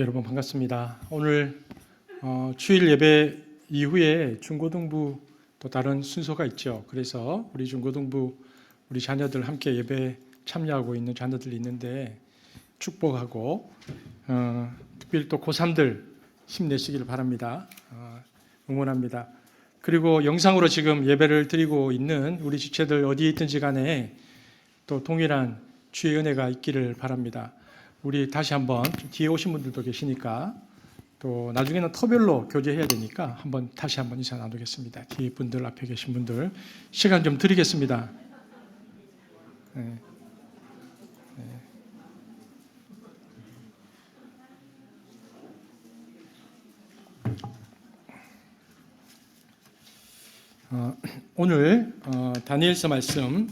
여러분 반갑습니다. 오늘 주일 예배 이후에 중고등부 또 다른 순서가 있죠. 그래서 우리 중고등부 우리 자녀들 함께 예배 참여하고 있는 자녀들이 있는데 축복하고 특별히 또 고3들 힘내시길 바랍니다. 응원합니다. 그리고 영상으로 지금 예배를 드리고 있는 우리 지체들 어디에 있든지 간에 또 동일한 주의 은혜가 있기를 바랍니다. 우리 다시 한번 뒤에 오신 분들도 계시니까 또 나중에는 터별로 교제해야 되니까 다시 한번 인사 나누겠습니다. 뒤에 분들, 앞에 계신 분들 시간 좀 드리겠습니다. 네. 오늘 다니엘서 말씀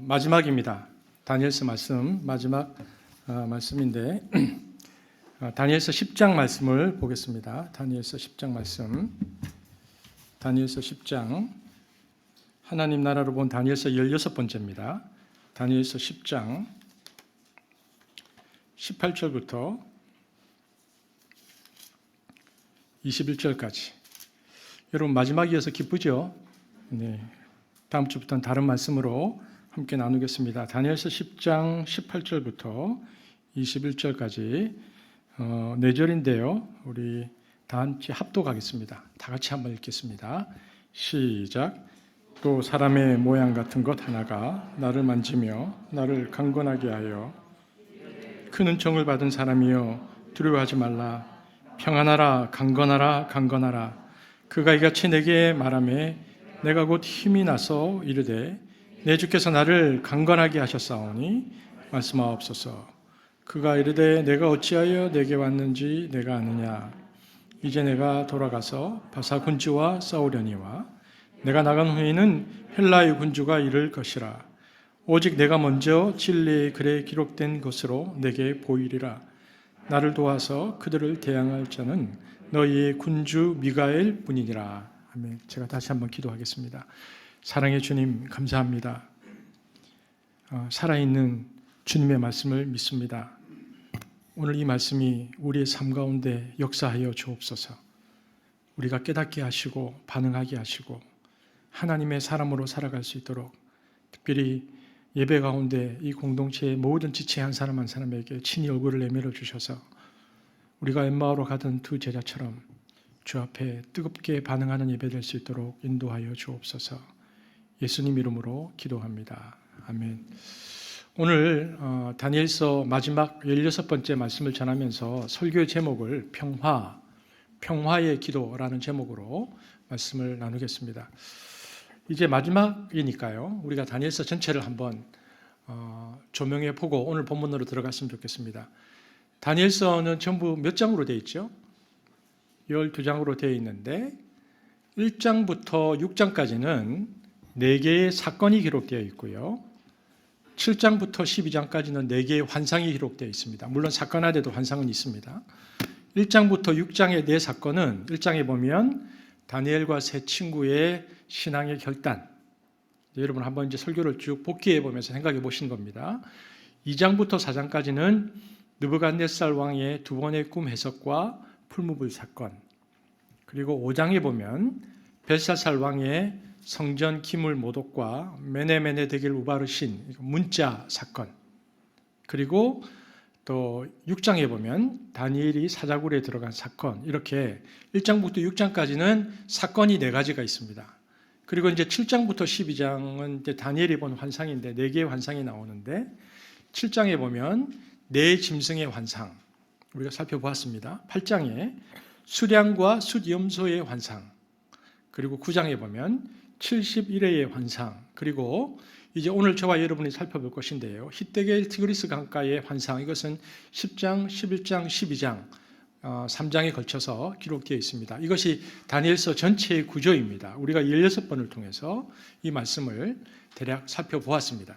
마지막입니다. 다니엘서 말씀 마지막 말씀인데 다니엘서 10장 말씀을 보겠습니다. 다니엘서 10장 말씀. 다니엘서 10장 하나님 나라로 본 다니엘서 16번째입니다. 다니엘서 10장 18절부터 21절까지. 여러분 마지막이어서 기쁘죠? 네. 다음 주부터는 다른 말씀으로 함께 나누겠습니다. 다니엘서 10장 18절부터 21절까지 4절인데요. 우리 다 같이 합독하겠습니다. 다 같이 한번 읽겠습니다. 시작. 또 사람의 모양 같은 것 하나가 나를 만지며 나를 강건하게 하여 큰 은총을 받은 사람이여 두려워하지 말라. 평안하라. 강건하라. 강건하라. 그가 이같이 내게 말하매 내가 곧 힘이 나서 이르되 내 주께서 나를 강건하게 하셨사오니 말씀하옵소서. 그가 이르되 내가 어찌하여 내게 왔는지 내가 아느냐. 이제 내가 돌아가서 바사 군주와 싸우려니와 내가 나간 후에는 헬라의 군주가 이를 것이라. 오직 내가 먼저 진리의 글에 기록된 것으로 내게 보이리라. 나를 도와서 그들을 대항할 자는 너희의 군주 미가엘 뿐이니라. 아멘. 제가 다시 한번 기도하겠습니다. 사랑의 주님 감사합니다. 살아있는 주님의 말씀을 믿습니다. 오늘 이 말씀이 우리의 삶 가운데 역사하여 주옵소서. 우리가 깨닫게 하시고 반응하게 하시고 하나님의 사람으로 살아갈 수 있도록 특별히 예배 가운데 이 공동체의 모든 지체 한 사람 한 사람에게 친히 얼굴을 내밀어 주셔서 우리가 엠마오로 가던 두 제자처럼 주 앞에 뜨겁게 반응하는 예배 될 수 있도록 인도하여 주옵소서. 예수님 이름으로 기도합니다. 아멘. 오늘 다니엘서 마지막 16번째 말씀을 전하면서 설교의 제목을 평화의 기도라는 제목으로 말씀을 나누겠습니다. 이제 마지막이니까요. 우리가 다니엘서 전체를 한번 조명해 보고 오늘 본문으로 들어갔으면 좋겠습니다. 다니엘서는 전부 몇 장으로 되어 있죠? 12장으로 되어 있는데 1장부터 6장까지는 4개의 사건이 기록되어 있고요. 7장부터 12장까지는 4개의 환상이 기록되어 있습니다. 물론 사건 안에도 환상은 있습니다. 1장부터 6장의 4사건은 1장에 보면 다니엘과 세 친구의 신앙의 결단. 여러분 한번 이제 설교를 쭉 복기해 보면서 생각해 보신 겁니다. 2장부터 4장까지는 느부갓네살 왕의 2번의 꿈 해석과 풀무불 사건. 그리고 5장에 보면 벨사살 왕의 성전 기물 모독과 메네메네 데겔 우바르신 문자 사건. 그리고 또 6장에 보면 다니엘이 사자굴에 들어간 사건. 이렇게 1장부터 6장까지는 사건이 4가지가 있습니다. 그리고 이제 7장부터 12장은 이제 다니엘이 본 환상인데 4개의 환상이 나오는데 7장에 보면 4짐승의 환상 우리가 살펴보았습니다. 8장에 수량과 숫염소의 환상, 그리고 9장에 보면 71회의 환상, 그리고 이제 오늘 저와 여러분이 살펴볼 것인데요. 히데겔 티그리스 강가의 환상, 이것은 10장, 11장, 12장 3장에 걸쳐서 기록되어 있습니다. 이것이 다니엘서 전체의 구조입니다. 우리가 16번을 통해서 이 말씀을 대략 살펴보았습니다.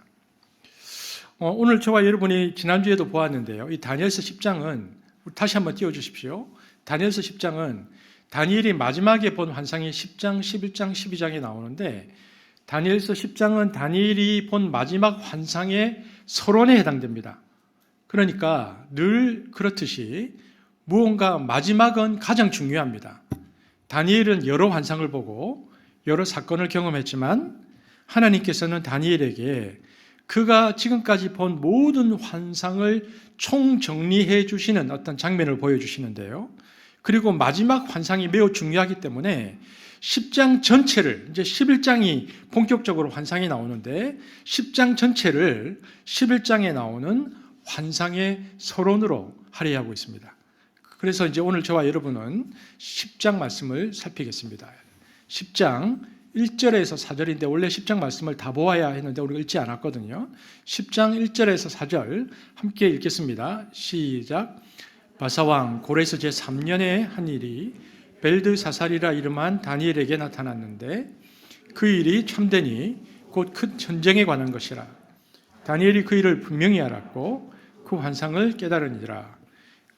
오늘 저와 여러분이 지난주에도 보았는데요. 이 다니엘서 10장은 다시 한번 띄워주십시오. 다니엘서 10장은 다니엘이 마지막에 본 환상이 10장, 11장, 12장에 나오는데 다니엘서 10장은 다니엘이 본 마지막 환상의 서론에 해당됩니다. 그러니까 늘 그렇듯이 무언가 마지막은 가장 중요합니다. 다니엘은 여러 환상을 보고 여러 사건을 경험했지만 하나님께서는 다니엘에게 그가 지금까지 본 모든 환상을 총정리해 주시는 어떤 장면을 보여주시는데요. 그리고 마지막 환상이 매우 중요하기 때문에 10장 전체를, 이제 11장이 본격적으로 환상이 나오는데 10장 전체를 11장에 나오는 환상의 서론으로 할애하고 있습니다. 그래서 이제 오늘 저와 여러분은 10장 말씀을 살피겠습니다. 10장 1절에서 4절인데 원래 10장 말씀을 다 보아야 했는데 우리가 읽지 않았거든요. 10장 1절에서 4절 함께 읽겠습니다. 시작. 바사왕 고레스 제3년에 한 일이 벨드사살이라 이름한 다니엘에게 나타났는데 그 일이 참되니 곧 큰 전쟁에 관한 것이라. 다니엘이 그 일을 분명히 알았고 그 환상을 깨달으니라.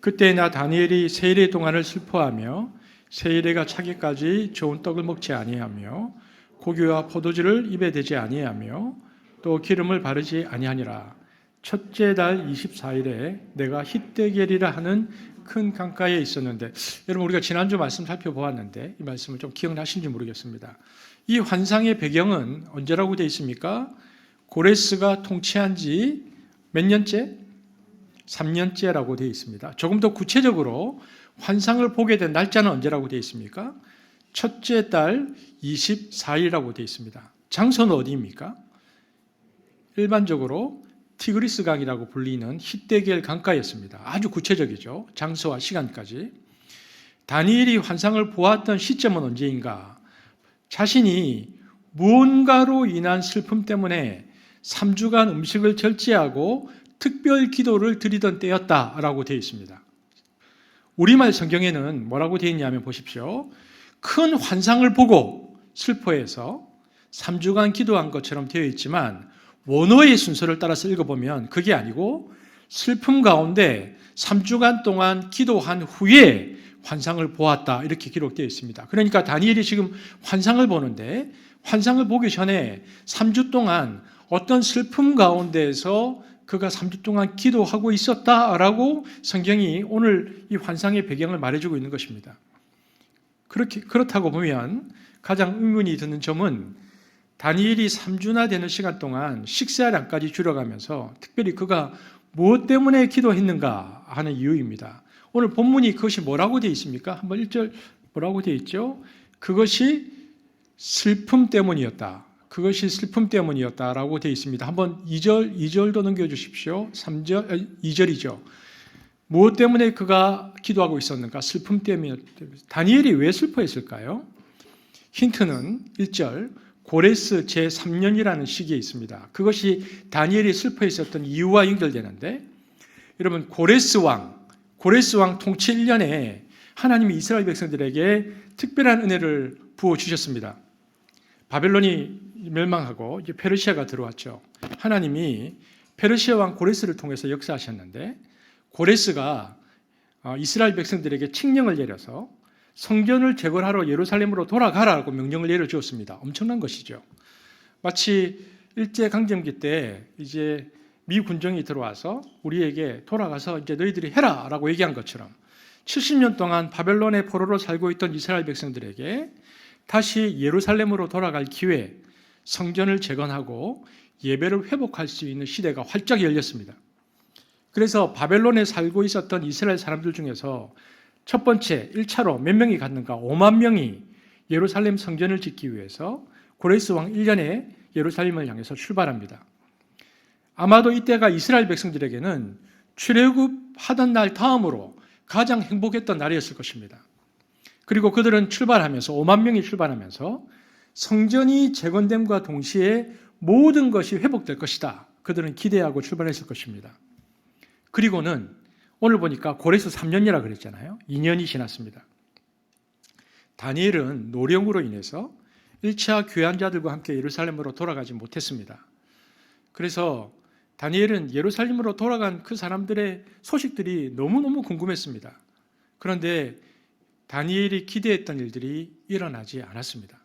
그때 나 다니엘이 세일의 동안을 슬퍼하며 세일에가 차기까지 좋은 떡을 먹지 아니하며 고기와 포도주를 입에 대지 아니하며 또 기름을 바르지 아니하니라. 첫째 달 24일에 내가 히데겔이라 하는 큰 강가에 있었는데, 여러분 우리가 지난주 말씀 살펴보았는데 이 말씀을 좀 기억나신지 모르겠습니다. 이 환상의 배경은 언제라고 되어 있습니까? 고레스가 통치한 지 몇 년째? 3년째라고 되어 있습니다. 조금 더 구체적으로 환상을 보게 된 날짜는 언제라고 되어 있습니까? 첫째 달 24일이라고 되어 있습니다. 장소는 어디입니까? 일반적으로 티그리스 강이라고 불리는 히데겔 강가였습니다. 아주 구체적이죠. 장소와 시간까지. 다니엘이 환상을 보았던 시점은 언제인가? 자신이 무언가로 인한 슬픔 때문에 3주간 음식을 절제하고 특별 기도를 드리던 때였다라고 되어 있습니다. 우리말 성경에는 뭐라고 되어 있냐면 보십시오. 큰 환상을 보고 슬퍼해서 3주간 기도한 것처럼 되어 있지만 원어의 순서를 따라서 읽어보면 그게 아니고 슬픔 가운데 3주간 동안 기도한 후에 환상을 보았다 이렇게 기록되어 있습니다. 그러니까 다니엘이 지금 환상을 보는데 환상을 보기 전에 3주 동안 어떤 슬픔 가운데에서 그가 3주 동안 기도하고 있었다라고 성경이 오늘 이 환상의 배경을 말해주고 있는 것입니다. 그렇다고 보면 가장 의문이 드는 점은 다니엘이 3주나 되는 시간 동안 식사량까지 줄여가면서 특별히 그가 무엇 때문에 기도했는가 하는 이유입니다. 오늘 본문이 그것이 뭐라고 되어 있습니까? 한번 1절 뭐라고 되어 있죠? 그것이 슬픔 때문이었다. 그것이 슬픔 때문이었다라고 되어 있습니다. 한번 2절도 넘겨주십시오. 2절이죠. 무엇 때문에 그가 기도하고 있었는가? 슬픔 때문이었다. 다니엘이 왜 슬퍼했을까요? 힌트는 1절 고레스 제3년이라는 시기에 있습니다. 그것이 다니엘이 슬퍼했었던 이유와 연결되는데 여러분 고레스 왕 통치 1년에 하나님이 이스라엘 백성들에게 특별한 은혜를 부어주셨습니다. 바벨론이 멸망하고 이제 페르시아가 들어왔죠. 하나님이 페르시아 왕 고레스를 통해서 역사하셨는데 고레스가 이스라엘 백성들에게 칙령을 내려서 성전을 재건하러 예루살렘으로 돌아가라고 명령을 내려주었습니다. 엄청난 것이죠. 마치 일제강점기 때 이제 미 군정이 들어와서 우리에게 돌아가서 이제 너희들이 해라라고 얘기한 것처럼 70년 동안 바벨론의 포로로 살고 있던 이스라엘 백성들에게 다시 예루살렘으로 돌아갈 기회, 성전을 재건하고 예배를 회복할 수 있는 시대가 활짝 열렸습니다. 그래서 바벨론에 살고 있었던 이스라엘 사람들 중에서 첫 번째 1차로 몇 명이 갔는가? 5만 명이 예루살렘 성전을 짓기 위해서 고레스 왕 1년에 예루살렘을 향해서 출발합니다. 아마도 이때가 이스라엘 백성들에게는 출애굽하던 날 다음으로 가장 행복했던 날이었을 것입니다. 그리고 그들은 출발하면서 5만 명이 출발하면서 성전이 재건됨과 동시에 모든 것이 회복될 것이다. 그들은 기대하고 출발했을 것입니다. 그리고는 오늘 보니까 고레스 3년이라 그랬잖아요. 2년이 지났습니다. 다니엘은 노령으로 인해서 1차 귀환자들과 함께 예루살렘으로 돌아가지 못했습니다. 그래서 다니엘은 예루살렘으로 돌아간 그 사람들의 소식들이 너무너무 궁금했습니다. 그런데 다니엘이 기대했던 일들이 일어나지 않았습니다.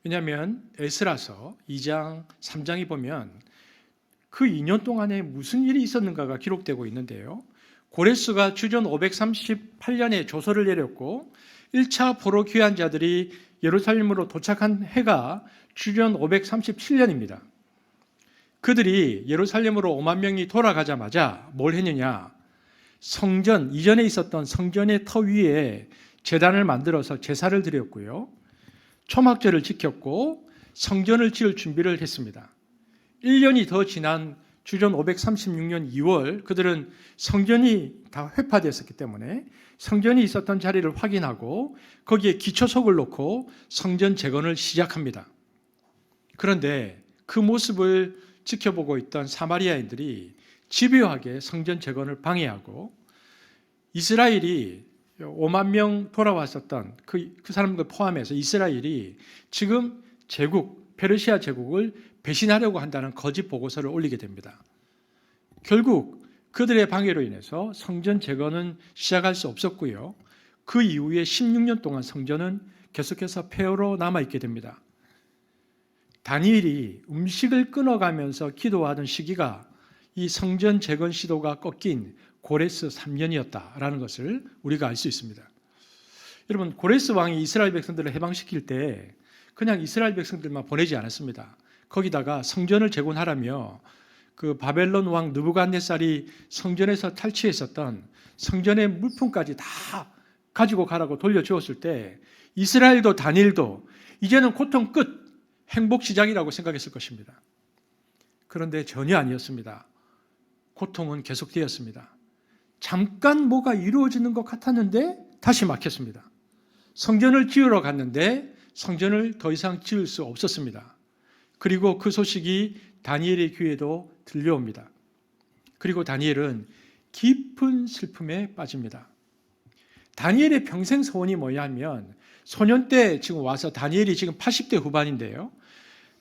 왜냐하면 에스라서 2장, 3장이 보면 그 2년 동안에 무슨 일이 있었는가가 기록되고 있는데요. 고레스가 주전 538년에 조서를 내렸고 1차 포로 귀환 자들이 예루살렘으로 도착한 해가 주전 537년입니다. 그들이 예루살렘으로 5만 명이 돌아가자마자 뭘 했느냐? 성전, 이전에 있었던 성전의 터 위에 제단을 만들어서 제사를 드렸고요. 초막절을 지켰고 성전을 지을 준비를 했습니다. 1년이 더 지난 주전 536년 2월 그들은 성전이 다 회파되었기 때문에 성전이 있었던 자리를 확인하고 거기에 기초석을 놓고 성전 재건을 시작합니다. 그런데 그 모습을 지켜보고 있던 사마리아인들이 집요하게 성전 재건을 방해하고 이스라엘이 5만 명 돌아왔었던 그 사람들 포함해서 이스라엘이 지금 페르시아 제국을 배신하려고 한다는 거짓 보고서를 올리게 됩니다. 결국 그들의 방해로 인해서 성전 재건은 시작할 수 없었고요. 그 이후에 16년 동안 성전은 계속해서 폐허로 남아있게 됩니다. 다니엘이 음식을 끊어가면서 기도하던 시기가 이 성전 재건 시도가 꺾인 고레스 3년이었다라는 것을 우리가 알 수 있습니다. 여러분, 고레스 왕이 이스라엘 백성들을 해방시킬 때 그냥 이스라엘 백성들만 보내지 않았습니다. 거기다가 성전을 재건하라며 그 바벨론 왕 느부갓네살이 성전에서 탈취했었던 성전의 물품까지 다 가지고 가라고 돌려주었을 때 이스라엘도 다니엘도 이제는 고통 끝, 행복 시작이라고 생각했을 것입니다. 그런데 전혀 아니었습니다. 고통은 계속되었습니다. 잠깐 뭐가 이루어지는 것 같았는데 다시 막혔습니다. 성전을 지으러 갔는데 성전을 더 이상 지을 수 없었습니다. 그리고 그 소식이 다니엘의 귀에도 들려옵니다. 그리고 다니엘은 깊은 슬픔에 빠집니다. 다니엘의 평생 소원이 뭐냐 하면 소년 때 지금 와서 다니엘이 지금 80대 후반인데요.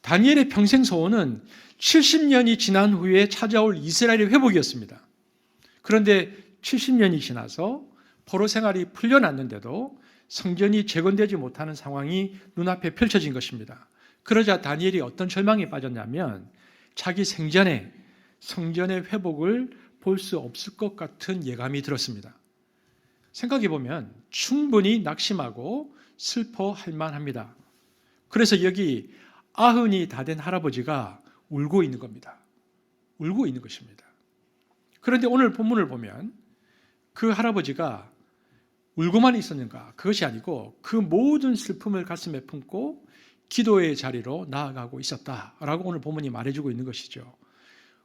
다니엘의 평생 소원은 70년이 지난 후에 찾아올 이스라엘의 회복이었습니다. 그런데 70년이 지나서 포로 생활이 풀려났는데도 성전이 재건되지 못하는 상황이 눈앞에 펼쳐진 것입니다. 그러자 다니엘이 어떤 절망에 빠졌냐면 자기 생전에 성전의 회복을 볼 수 없을 것 같은 예감이 들었습니다. 생각해 보면 충분히 낙심하고 슬퍼할 만합니다. 그래서 여기 90이 다 된 할아버지가 울고 있는 겁니다. 울고 있는 것입니다. 그런데 오늘 본문을 보면 그 할아버지가 울고만 있었는가? 그것이 아니고 그 모든 슬픔을 가슴에 품고 기도의 자리로 나아가고 있었다라고 오늘 본문이 말해주고 있는 것이죠.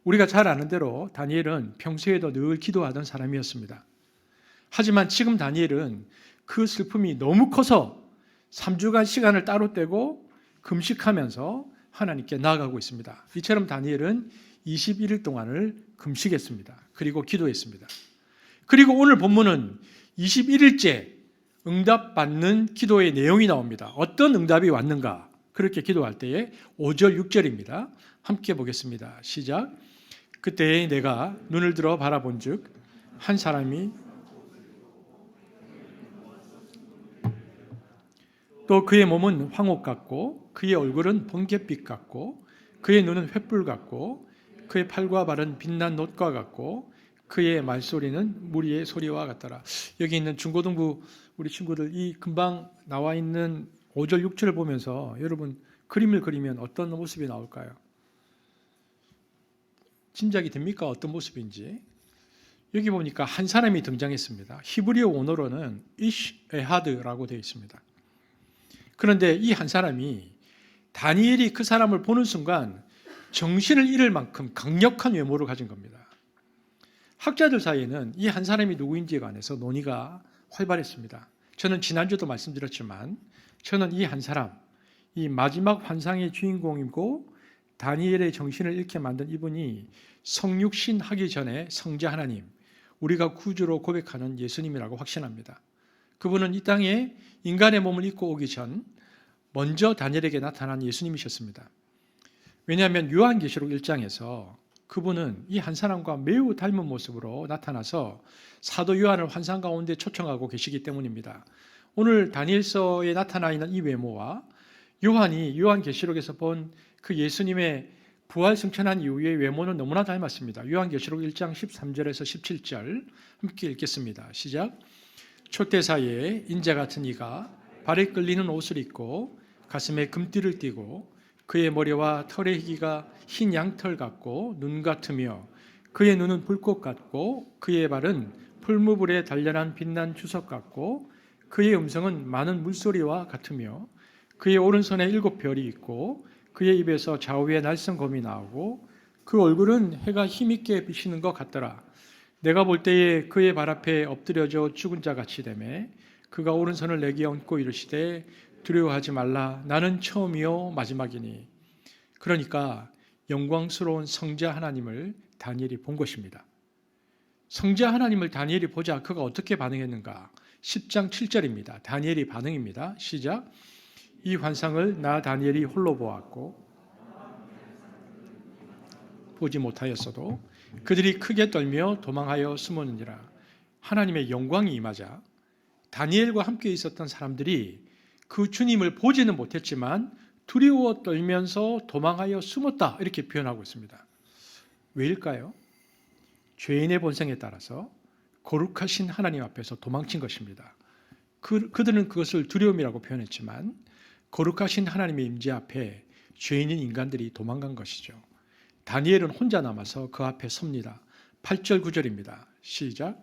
우리가 잘 아는 대로 다니엘은 평소에도 늘 기도하던 사람이었습니다. 하지만 지금 다니엘은 그 슬픔이 너무 커서 3주간 시간을 따로 떼고 금식하면서 하나님께 나아가고 있습니다. 이처럼 다니엘은 21일 동안을 금식했습니다. 그리고 기도했습니다. 그리고 오늘 본문은 21일째 응답받는 기도의 내용이 나옵니다. 어떤 응답이 왔는가? 그렇게 기도할 때에 5절, 6절입니다. 함께 보겠습니다. 시작. 그때에 내가 눈을 들어 바라본 즉 한 사람이 또 그의 몸은 황옥 같고 그의 얼굴은 번갯빛 같고 그의 눈은 횃불 같고 그의 팔과 발은 빛난 놋과 같고 그의 말소리는 무리의 소리와 같더라. 여기 있는 중고등부 우리 친구들 이 금방 나와 있는 5절 6절을 보면서 여러분 그림을 그리면 어떤 모습이 나올까요? 짐작이 됩니까? 어떤 모습인지. 여기 보니까 한 사람이 등장했습니다. 히브리어 원어로는 이쉬 에하드라고 되어 있습니다. 그런데 이 한 사람이 다니엘이 그 사람을 보는 순간 정신을 잃을 만큼 강력한 외모를 가진 겁니다. 학자들 사이에는 이 한 사람이 누구인지에 관해서 논의가 활발했습니다. 저는 지난주도 말씀드렸지만 저는 이 한 사람, 이 마지막 환상의 주인공이고 다니엘의 정신을 잃게 만든 이분이 성육신 하기 전에 성자 하나님, 우리가 구주로 고백하는 예수님이라고 확신합니다. 그분은 이 땅에 인간의 몸을 입고 오기 전 먼저 다니엘에게 나타난 예수님이셨습니다. 왜냐하면 요한계시록 1장에서 그분은 이 한 사람과 매우 닮은 모습으로 나타나서 사도 요한을 환상 가운데 초청하고 계시기 때문입니다. 오늘 다니엘서에 나타나 있는 이 외모와 요한이 요한계시록에서 본 그 예수님의 부활 승천한 이후에 외모는 너무나 닮았습니다. 요한계시록 1장 13절에서 17절 함께 읽겠습니다. 시작. 촛대사이에 인자 같은 이가 발에 끌리는 옷을 입고 가슴에 금띠를 띠고 그의 머리와 털의 희기가 흰 양털 같고 눈 같으며 그의 눈은 불꽃 같고 그의 발은 풀무불에 단련한 빛난 주석 같고 그의 음성은 많은 물소리와 같으며 그의 오른손에 7별이 있고 그의 입에서 좌우에 날성검이 나오고 그 얼굴은 해가 힘있게 비치는 것 같더라. 내가 볼 때에 그의 발 앞에 엎드려져 죽은 자 같이 되매 그가 오른손을 내게 얹고 이르시되 두려워하지 말라. 나는 처음이요 마지막이니. 그러니까 영광스러운 성자 하나님을 다니엘이 본 것입니다. 성자 하나님을 다니엘이 보자 그가 어떻게 반응했는가? 10장 7절입니다. 다니엘이 반응입니다. 시작. 이 환상을 나 다니엘이 홀로 보았고 보지 못하였어도 그들이 크게 떨며 도망하여 숨었느니라. 하나님의 영광이 임하자 다니엘과 함께 있었던 사람들이 그 주님을 보지는 못했지만 두려워 떨면서 도망하여 숨었다 이렇게 표현하고 있습니다. 왜일까요? 죄인의 본성에 따라서 거룩하신 하나님 앞에서 도망친 것입니다. 그들은 그것을 두려움이라고 표현했지만 거룩하신 하나님의 임재 앞에 죄인인 인간들이 도망간 것이죠. 다니엘은 혼자 남아서 그 앞에 섭니다. 8절 9절입니다. 시작.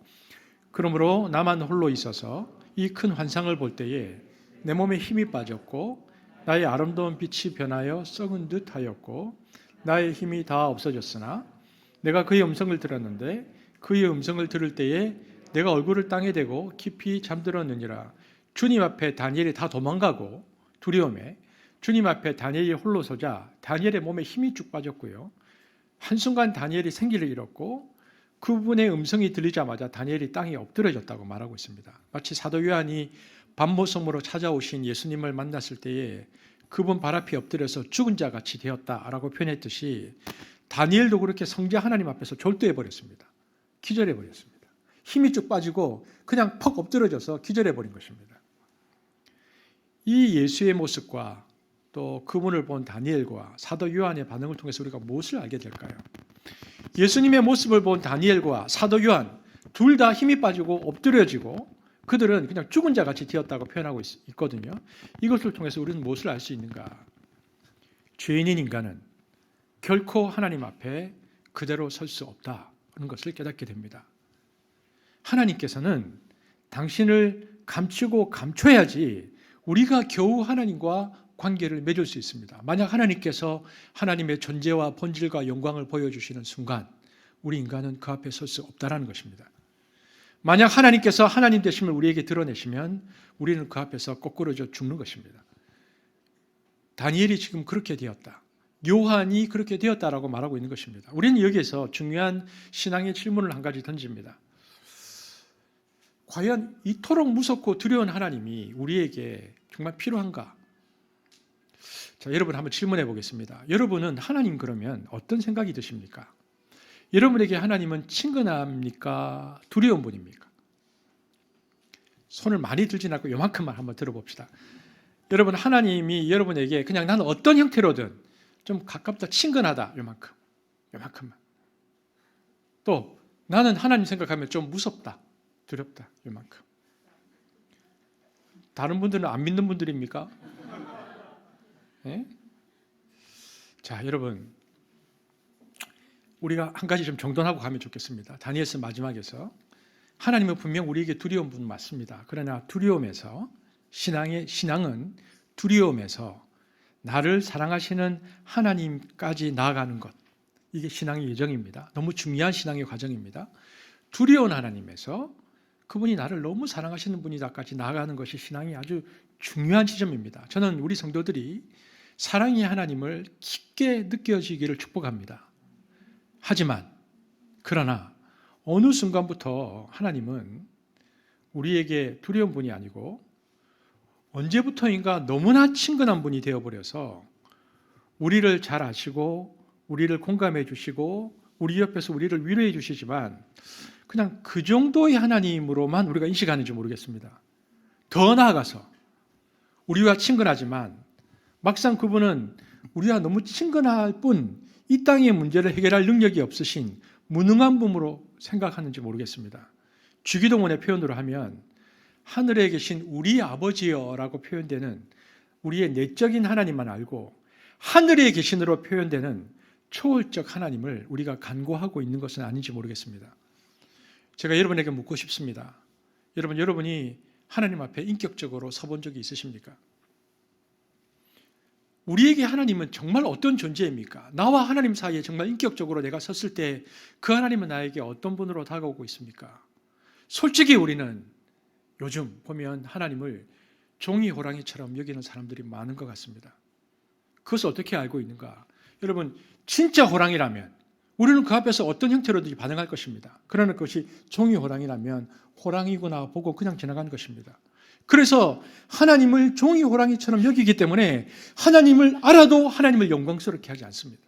그러므로 나만 홀로 있어서 이 큰 환상을 볼 때에 내 몸에 힘이 빠졌고 나의 아름다운 빛이 변하여 썩은 듯 하였고 나의 힘이 다 없어졌으나 내가 그의 음성을 들었는데 그의 음성을 들을 때에 내가 얼굴을 땅에 대고 깊이 잠들었느니라. 주님 앞에 다니엘이 다 도망가고 두려움에 주님 앞에 다니엘이 홀로 서자 다니엘의 몸에 힘이 쭉 빠졌고요. 한순간 다니엘이 생기를 잃었고 그분의 음성이 들리자마자 다니엘이 땅에 엎드려졌다고 말하고 있습니다. 마치 사도 요한이 밤모섬으로 찾아오신 예수님을 만났을 때에 그분 발 앞에 엎드려서 죽은 자 같이 되었다라고 표현했듯이 다니엘도 그렇게 성자 하나님 앞에서 졸도해버렸습니다. 기절해버렸습니다. 힘이 쭉 빠지고 그냥 퍽 엎드려져서 기절해버린 것입니다. 이 예수의 모습과 또 그분을 본 다니엘과 사도 요한의 반응을 통해서 우리가 무엇을 알게 될까요? 예수님의 모습을 본 다니엘과 사도 요한 둘 다 힘이 빠지고 엎드려지고 그들은 그냥 죽은 자 같이 되었다고 표현하고 있거든요. 이것을 통해서 우리는 무엇을 알 수 있는가? 죄인인 인간은 결코 하나님 앞에 그대로 설 수 없다는 것을 깨닫게 됩니다. 하나님께서는 당신을 감추고 감춰야지 우리가 겨우 하나님과 관계를 맺을 수 있습니다. 만약 하나님께서 하나님의 존재와 본질과 영광을 보여주시는 순간 우리 인간은 그 앞에 설 수 없다는 것입니다. 만약 하나님께서 하나님 되심을 우리에게 드러내시면 우리는 그 앞에서 꼬꾸러져 죽는 것입니다. 다니엘이 지금 그렇게 되었다. 요한이 그렇게 되었다라고 말하고 있는 것입니다. 우리는 여기에서 중요한 신앙의 질문을 한 가지 던집니다. 과연 이토록 무섭고 두려운 하나님이 우리에게 정말 필요한가? 자, 여러분 한번 질문해 보겠습니다. 여러분은 하나님 그러면 어떤 생각이 드십니까? 여러분에게 하나님은 친근합니까? 두려운 분입니까? 손을 많이 들진 않고 요만큼만 한번 들어봅시다. 여러분 하나님이 여러분에게 그냥 나는 어떤 형태로든 좀 가깝다, 친근하다 요만큼만. 또 나는 하나님 생각하면 좀 무섭다, 두렵다 요만큼. 다른 분들은 안 믿는 분들입니까? 네? 자, 여러분 우리가 한 가지 좀 정돈하고 가면 좋겠습니다. 다니엘서 마지막에서 하나님은 분명 우리에게 두려운 분 맞습니다. 그러나 두려움에서 신앙은 두려움에서 나를 사랑하시는 하나님까지 나아가는 것, 이게 신앙의 여정입니다. 너무 중요한 신앙의 과정입니다. 두려운 하나님에서 그분이 나를 너무 사랑하시는 분이다까지 나아가는 것이 신앙이 아주 중요한 지점입니다. 저는 우리 성도들이 사랑의 하나님을 깊게 느껴지기를 축복합니다. 하지만 그러나 어느 순간부터 하나님은 우리에게 두려운 분이 아니고 언제부터인가 너무나 친근한 분이 되어버려서 우리를 잘 아시고 우리를 공감해 주시고 우리 옆에서 우리를 위로해 주시지만 그냥 그 정도의 하나님으로만 우리가 인식하는지 모르겠습니다. 더 나아가서 우리와 친근하지만 막상 그분은 우리와 너무 친근할 뿐 이 땅의 문제를 해결할 능력이 없으신 무능한 분으로 생각하는지 모르겠습니다. 주기도문의 표현으로 하면 하늘에 계신 우리 아버지여라고 표현되는 우리의 내적인 하나님만 알고 하늘에 계신으로 표현되는 초월적 하나님을 우리가 간구하고 있는 것은 아닌지 모르겠습니다. 제가 여러분에게 묻고 싶습니다. 여러분이 하나님 앞에 인격적으로 서본 적이 있으십니까? 우리에게 하나님은 정말 어떤 존재입니까? 나와 하나님 사이에 정말 인격적으로 내가 섰을 때 그 하나님은 나에게 어떤 분으로 다가오고 있습니까? 솔직히 우리는 요즘 보면 하나님을 종이 호랑이처럼 여기는 사람들이 많은 것 같습니다. 그것을 어떻게 알고 있는가? 여러분, 진짜 호랑이라면 우리는 그 앞에서 어떤 형태로든지 반응할 것입니다. 그러나 그것이 종이 호랑이라면 호랑이구나 보고 그냥 지나가는 것입니다. 그래서 하나님을 종이 호랑이처럼 여기기 때문에 하나님을 알아도 하나님을 영광스럽게 하지 않습니다.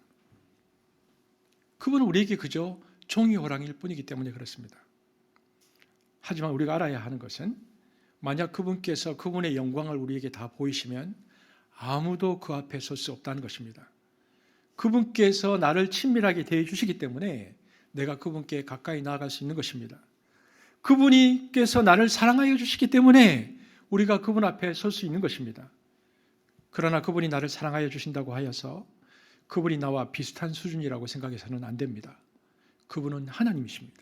그분은 우리에게 그저 종이 호랑이일 뿐이기 때문에 그렇습니다. 하지만 우리가 알아야 하는 것은 만약 그분께서 그분의 영광을 우리에게 다 보이시면 아무도 그 앞에 설 수 없다는 것입니다. 그분께서 나를 친밀하게 대해 주시기 때문에 내가 그분께 가까이 나아갈 수 있는 것입니다. 그분께서 나를 사랑하여 주시기 때문에 우리가 그분 앞에 설 수 있는 것입니다. 그러나 그분이 나를 사랑하여 주신다고 하여서 그분이 나와 비슷한 수준이라고 생각해서는 안 됩니다. 그분은 하나님이십니다.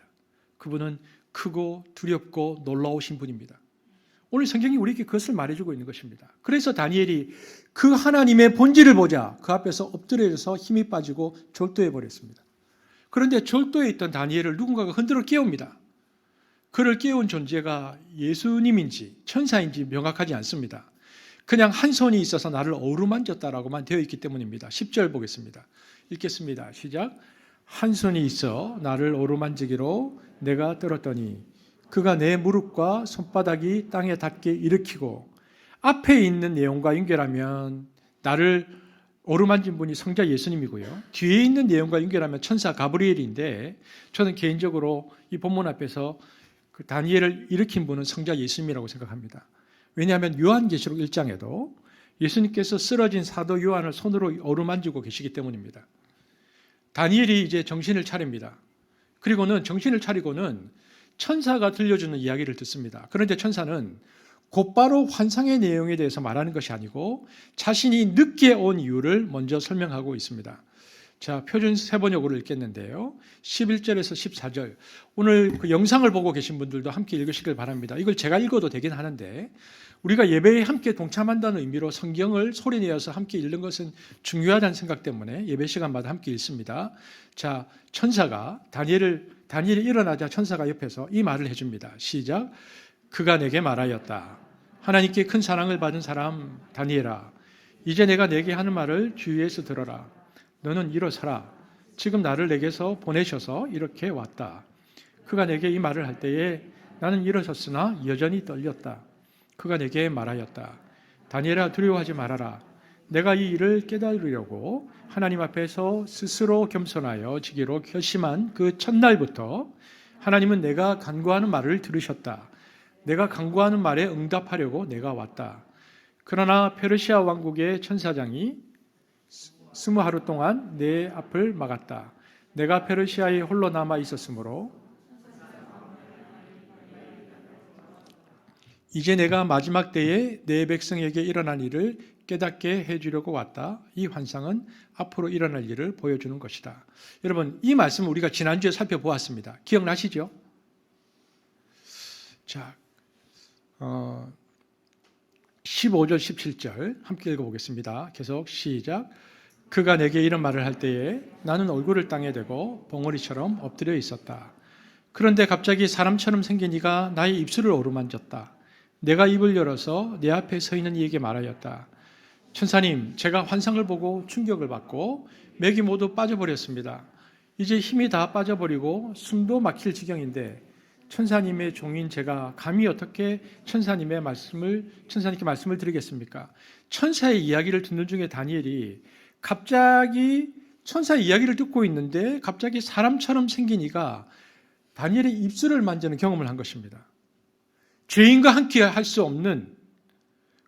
그분은 크고 두렵고 놀라우신 분입니다. 오늘 성경이 우리에게 그것을 말해주고 있는 것입니다. 그래서 다니엘이 그 하나님의 본질을 보자 그 앞에서 엎드려서 힘이 빠지고 졸도해 버렸습니다. 그런데 졸도에 있던 다니엘을 누군가가 흔들어 깨웁니다. 그를 깨운 존재가 예수님인지 천사인지 명확하지 않습니다. 그냥 한 손이 있어서 나를 어루만졌다라고만 되어 있기 때문입니다. 10절 보겠습니다. 읽겠습니다. 시작. 한 손이 있어 나를 어루만지기로 내가 들었더니 그가 내 무릎과 손바닥이 땅에 닿게 일으키고 앞에 있는 내용과 연결하면 나를 어루만진 분이 성자 예수님이고요. 뒤에 있는 내용과 연결하면 천사 가브리엘인데 저는 개인적으로 이 본문 앞에서 그 다니엘을 일으킨 분은 성자 예수님이라고 생각합니다. 왜냐하면 요한계시록 1장에도 예수님께서 쓰러진 사도 요한을 손으로 어루만지고 계시기 때문입니다. 다니엘이 이제 정신을 차립니다. 그리고는 정신을 차리고는 천사가 들려주는 이야기를 듣습니다. 그런데 천사는 곧바로 환상의 내용에 대해서 말하는 것이 아니고 자신이 늦게 온 이유를 먼저 설명하고 있습니다. 자, 표준 세번역으로 읽겠는데요. 11절에서 14절. 오늘 그 영상을 보고 계신 분들도 함께 읽으시길 바랍니다. 이걸 제가 읽어도 되긴 하는데 우리가 예배에 함께 동참한다는 의미로 성경을 소리내어서 함께 읽는 것은 중요하다는 생각 때문에 예배 시간마다 함께 읽습니다. 자, 천사가 다니엘이 일어나자 천사가 옆에서 이 말을 해줍니다. 시작. 그가 내게 말하였다. 하나님께 큰 사랑을 받은 사람 다니엘아, 이제 내가 내게 하는 말을 주위에서 들어라. 너는 일어서라. 지금 나를 내게서 보내셔서 이렇게 왔다. 그가 내게 이 말을 할 때에 나는 일어섰으나 여전히 떨렸다. 그가 내게 말하였다. 다니엘아, 두려워하지 말아라. 내가 이 일을 깨달으려고 하나님 앞에서 스스로 겸손하여 지기로 결심한 그 첫날부터 하나님은 내가 간구하는 말을 들으셨다. 내가 간구하는 말에 응답하려고 내가 왔다. 그러나 페르시아 왕국의 천사장이 20하루 동안 내 앞을 막았다. 내가 페르시아에 홀로 남아 있었으므로 이제 내가 마지막 때에 내 백성에게 일어난 일을 깨닫게 해주려고 왔다. 이 환상은 앞으로 일어날 일을 보여주는 것이다. 여러분, 이 말씀을 우리가 지난주에 살펴보았습니다. 기억나시죠? 자, 15절, 17절 함께 읽어보겠습니다. 계속 시작. 그가 내게 이런 말을 할 때에 나는 얼굴을 땅에 대고 봉우리처럼 엎드려 있었다. 그런데 갑자기 사람처럼 생긴 이가 나의 입술을 어루만졌다. 내가 입을 열어서 내 앞에 서 있는 이에게 말하였다. 천사님, 제가 환상을 보고 충격을 받고 맥이 모두 빠져버렸습니다. 이제 힘이 다 빠져버리고 숨도 막힐 지경인데 천사님의 종인 제가 감히 어떻게 천사님께 말씀을 드리겠습니까? 천사의 이야기를 듣는 중에 다니엘이 갑자기 천사의 이야기를 듣고 있는데 갑자기 사람처럼 생긴 이가 다니엘의 입술을 만지는 경험을 한 것입니다. 죄인과 함께 할 수 없는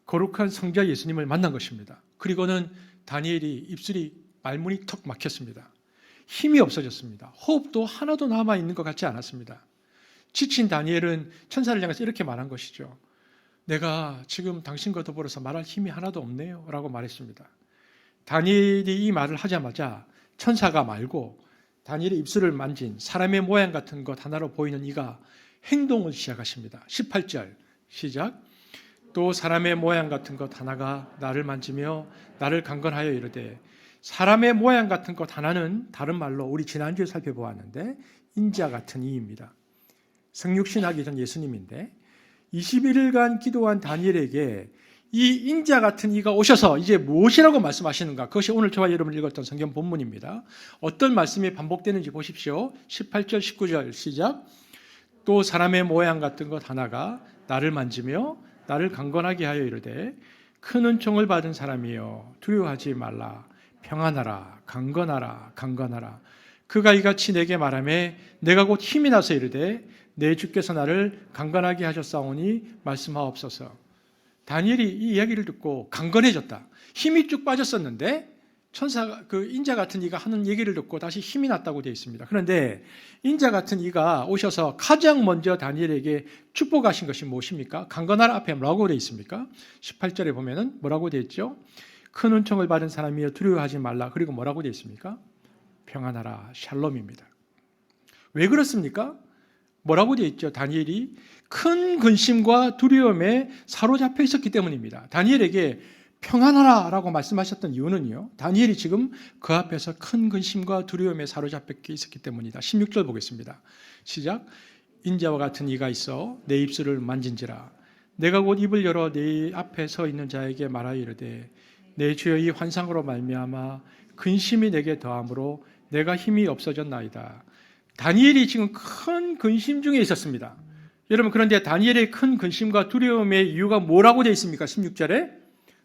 거룩한 성자 예수님을 만난 것입니다. 그리고는 다니엘이 입술이 말문이 턱 막혔습니다. 힘이 없어졌습니다. 호흡도 하나도 남아있는 것 같지 않았습니다. 지친 다니엘은 천사를 향해서 이렇게 말한 것이죠. 내가 지금 당신과 더불어서 말할 힘이 하나도 없네요 라고 말했습니다. 다니엘이 이 말을 하자마자 천사가 말고 다니엘의 입술을 만진 사람의 모양 같은 것 하나로 보이는 이가 행동을 시작하십니다. 18절 시작. 또 사람의 모양 같은 것 하나가 나를 만지며 나를 강건하여 이르되, 사람의 모양 같은 것 하나는 다른 말로 우리 지난주에 살펴보았는데 인자 같은 이입니다. 성육신하기 전 예수님인데 21일간 기도한 다니엘에게 이 인자 같은 이가 오셔서 이제 무엇이라고 말씀하시는가? 그것이 오늘 저와 여러분이 읽었던 성경 본문입니다. 어떤 말씀이 반복되는지 보십시오. 18절 19절 시작. 또 사람의 모양 같은 것 하나가 나를 만지며 나를 강건하게 하여 이르되, 큰 은총을 받은 사람이여 두려워하지 말라. 평안하라. 강건하라. 강건하라. 그가 이같이 내게 말하매 내가 곧 힘이 나서 이르되, 내 주께서 나를 강건하게 하셨사오니 말씀하옵소서. 다니엘이 이 이야기를 듣고 강건해졌다. 힘이 쭉 빠졌었는데 천사 그 인자 같은 이가 하는 얘기를 듣고 다시 힘이 났다고 되어 있습니다. 그런데 인자 같은 이가 오셔서 가장 먼저 다니엘에게 축복하신 것이 무엇입니까? 강건하라 앞에 뭐라고 되어 있습니까? 18절에 보면은 뭐라고 되어 있죠? 큰 은총을 받은 사람이여 두려워하지 말라. 그리고 뭐라고 되어 있습니까? 평안하라. 샬롬입니다. 왜 그렇습니까? 뭐라고 되어 있죠? 다니엘이 큰 근심과 두려움에 사로잡혀 있었기 때문입니다. 다니엘에게 평안하라 라고 말씀하셨던 이유는요, 다니엘이 지금 그 앞에서 큰 근심과 두려움에 사로잡혀 있었기 때문이다. 16절 보겠습니다. 시작. 인자와 같은 이가 있어 내 입술을 만진지라. 내가 곧 입을 열어 내 앞에 서 있는 자에게 말하여 이르되, 내 주여 이 환상으로 말미암아 근심이 내게 더함으로 내가 힘이 없어졌나이다. 다니엘이 지금 큰 근심 중에 있었습니다. 여러분, 그런데 다니엘의 큰 근심과 두려움의 이유가 뭐라고 되어 있습니까? 16절에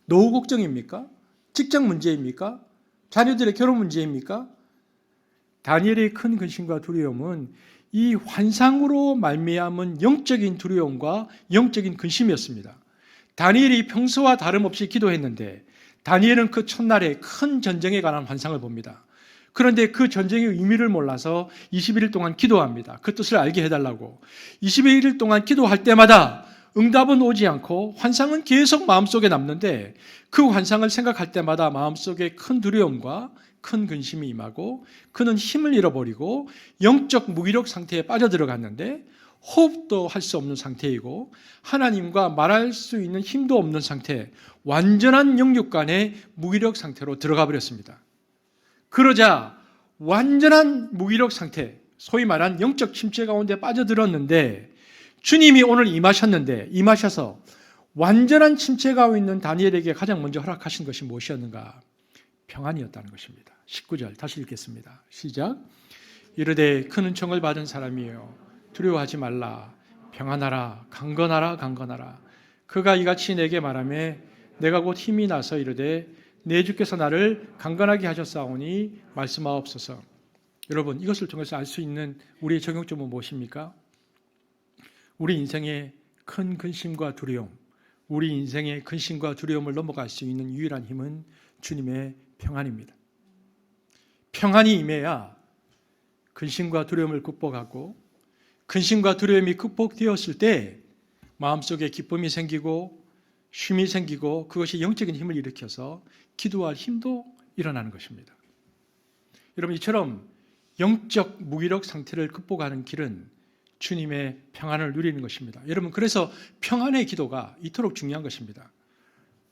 노후 걱정입니까? 직장 문제입니까? 자녀들의 결혼 문제입니까? 다니엘의 큰 근심과 두려움은 이 환상으로 말미암은 영적인 두려움과 영적인 근심이었습니다. 다니엘이 평소와 다름없이 기도했는데 다니엘은 그 첫날에 큰 전쟁에 관한 환상을 봅니다. 그런데 그 전쟁의 의미를 몰라서 21일 동안 기도합니다. 그 뜻을 알게 해달라고. 21일 동안 기도할 때마다 응답은 오지 않고 환상은 계속 마음속에 남는데, 그 환상을 생각할 때마다 마음속에 큰 두려움과 큰 근심이 임하고 그는 힘을 잃어버리고 영적 무기력 상태에 빠져들어갔는데, 호흡도 할 수 없는 상태이고 하나님과 말할 수 있는 힘도 없는 상태, 완전한 영육간의 무기력 상태로 들어가 버렸습니다. 그러자 완전한 무기력 상태, 소위 말한 영적 침체 가운데 빠져들었는데, 주님이 오늘 임하셔서 완전한 침체 가운데 있는 다니엘에게 가장 먼저 허락하신 것이 무엇이었는가? 평안이었다는 것입니다. 19절 다시 읽겠습니다. 시작. 이르되 큰 은총을 받은 사람이여 두려워하지 말라. 평안하라. 강건하라. 강건하라. 그가 이같이 내게 말하매 내가 곧 힘이 나서 이르되, 내 주께서 나를 강건하게 하셨사오니 말씀하옵소서. 여러분, 이것을 통해서 알 수 있는 우리의 적용점은 무엇입니까? 우리 인생의 큰 근심과 두려움, 우리 인생의 근심과 두려움을 넘어갈 수 있는 유일한 힘은 주님의 평안입니다. 평안이 임해야 근심과 두려움을 극복하고, 근심과 두려움이 극복되었을 때 마음속에 기쁨이 생기고 쉼이 생기고, 그것이 영적인 힘을 일으켜서 기도할 힘도 일어나는 것입니다. 여러분, 이처럼 영적 무기력 상태를 극복하는 길은 주님의 평안을 누리는 것입니다. 여러분, 그래서 평안의 기도가 이토록 중요한 것입니다.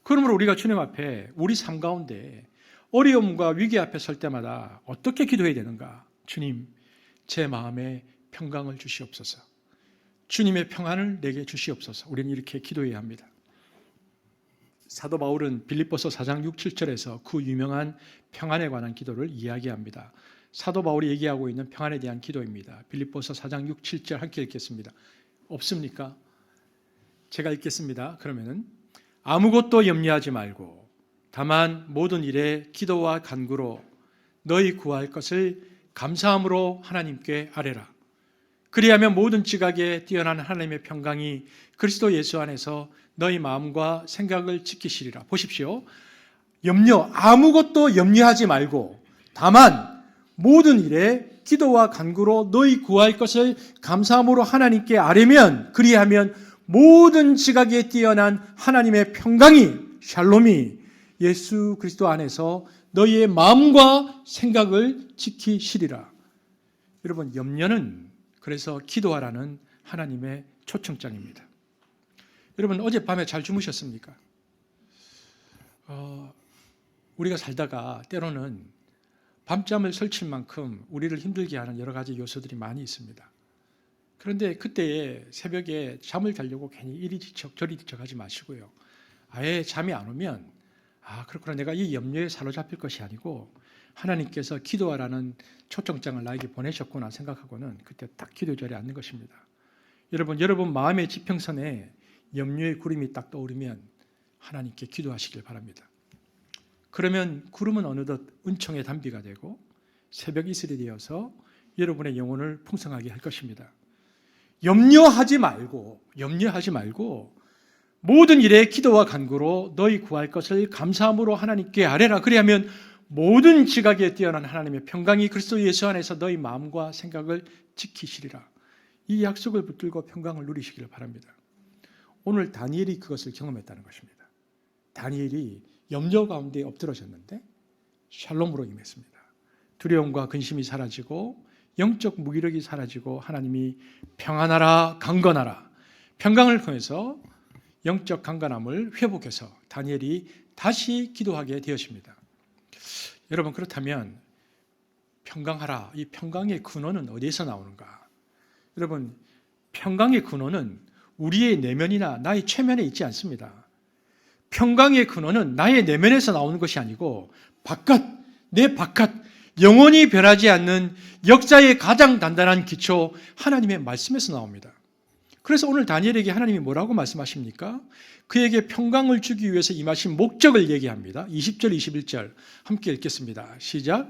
그러므로 우리가 주님 앞에 우리 삶 가운데 어려움과 위기 앞에 설 때마다 어떻게 기도해야 되는가? 주님, 제 마음에 평강을 주시옵소서. 주님의 평안을 내게 주시옵소서. 우리는 이렇게 기도해야 합니다. 사도 바울은 빌립보서 4장 6, 7절에서 그 유명한 평안에 관한 기도를 이야기합니다. 사도 바울이 얘기하고 있는 평안에 대한 기도입니다. 빌립보서 4장 6, 7절 함께 읽겠습니다. 없습니까? 제가 읽겠습니다. 그러면은 아무것도 염려하지 말고 다만 모든 일에 기도와 간구로 너희 구할 것을 감사함으로 하나님께 아뢰라. 그리하면 모든 지각에 뛰어난 하나님의 평강이 그리스도 예수 안에서 너희 마음과 생각을 지키시리라. 보십시오. 아무것도 염려하지 말고 다만 모든 일에 기도와 간구로 너희 구할 것을 감사함으로 하나님께 아뢰면 그리하면 모든 지각에 뛰어난 하나님의 평강이 샬롬이 예수 그리스도 안에서 너희의 마음과 생각을 지키시리라. 여러분, 염려는 그래서 기도하라는 하나님의 초청장입니다. 여러분, 어젯밤에 잘 주무셨습니까? 우리가 살다가 때로는 밤잠을 설칠 만큼 우리를 힘들게 하는 여러 가지 요소들이 많이 있습니다. 그런데 그때에 새벽에 잠을 자려고 괜히 이리 뒤척 저리 뒤척하지 마시고요. 아예 잠이 안 오면 그렇구나, 내가 이 염려에 사로잡힐 것이 아니고 하나님께서 기도하라는 초청장을 나에게 보내셨구나 생각하고는 그때 딱 기도의 자리에 앉는 것입니다. 여러분 마음의 지평선에 염려의 구름이 딱 떠오르면 하나님께 기도하시길 바랍니다. 그러면 구름은 어느덧 은총의 단비가 되고 새벽 이슬이 되어서 여러분의 영혼을 풍성하게 할 것입니다. 염려하지 말고 모든 일에 기도와 간구로 너희 구할 것을 감사함으로 하나님께 아뢰라. 그리하면 모든 지각에 뛰어난 하나님의 평강이 그리스도 예수 안에서 너희 마음과 생각을 지키시리라. 이 약속을 붙들고 평강을 누리시기를 바랍니다. 오늘 다니엘이 그것을 경험했다는 것입니다. 다니엘이 염려 가운데 엎드러졌는데 샬롬으로 임했습니다. 두려움과 근심이 사라지고 영적 무기력이 사라지고 하나님이 평안하라 강건하라 평강을 통해서 영적 강건함을 회복해서 다니엘이 다시 기도하게 되었습니다. 여러분, 그렇다면 평강하라, 이 평강의 근원은 어디에서 나오는가? 여러분, 평강의 근원은 우리의 내면이나 나의 최면에 있지 않습니다. 평강의 근원은 나의 내면에서 나오는 것이 아니고 내 바깥, 영원히 변하지 않는 역사의 가장 단단한 기초 하나님의 말씀에서 나옵니다. 그래서 오늘 다니엘에게 하나님이 뭐라고 말씀하십니까? 그에게 평강을 주기 위해서 임하신 목적을 얘기합니다. 20절, 21절 함께 읽겠습니다. 시작.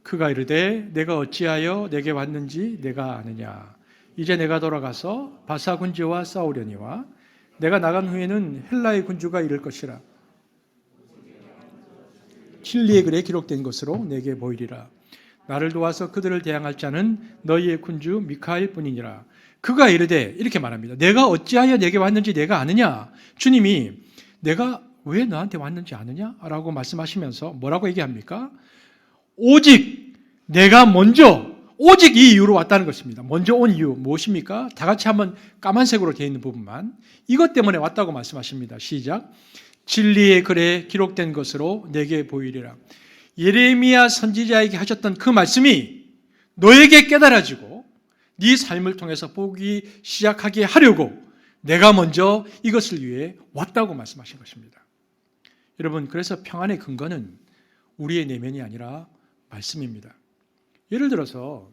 그가 이르되 내가 어찌하여 내게 왔는지 내가 아느냐. 이제 내가 돌아가서 바사 군주와 싸우려니와 내가 나간 후에는 헬라의 군주가 이를 것이라. 진리의 글에 기록된 것으로 내게 보이리라. 나를 도와서 그들을 대항할 자는 너희의 군주 미카엘 뿐이니라. 그가 이르되 이렇게 말합니다. 내가 어찌하여 내게 왔는지 내가 아느냐. 주님이 내가 왜 너한테 왔는지 아느냐? 라고 말씀하시면서 뭐라고 얘기합니까? 오직 내가 먼저 오직 이 이유로 왔다는 것입니다. 먼저 온 이유 무엇입니까? 다 같이 한번 까만색으로 되어 있는 부분만 이것 때문에 왔다고 말씀하십니다. 시작. 진리의 글에 기록된 것으로 내게 보이리라. 예레미야 선지자에게 하셨던 그 말씀이 너에게 깨달아지고 네 삶을 통해서 보기 시작하게 하려고 내가 먼저 이것을 위해 왔다고 말씀하신 것입니다. 여러분, 그래서 평안의 근거는 우리의 내면이 아니라 말씀입니다. 예를 들어서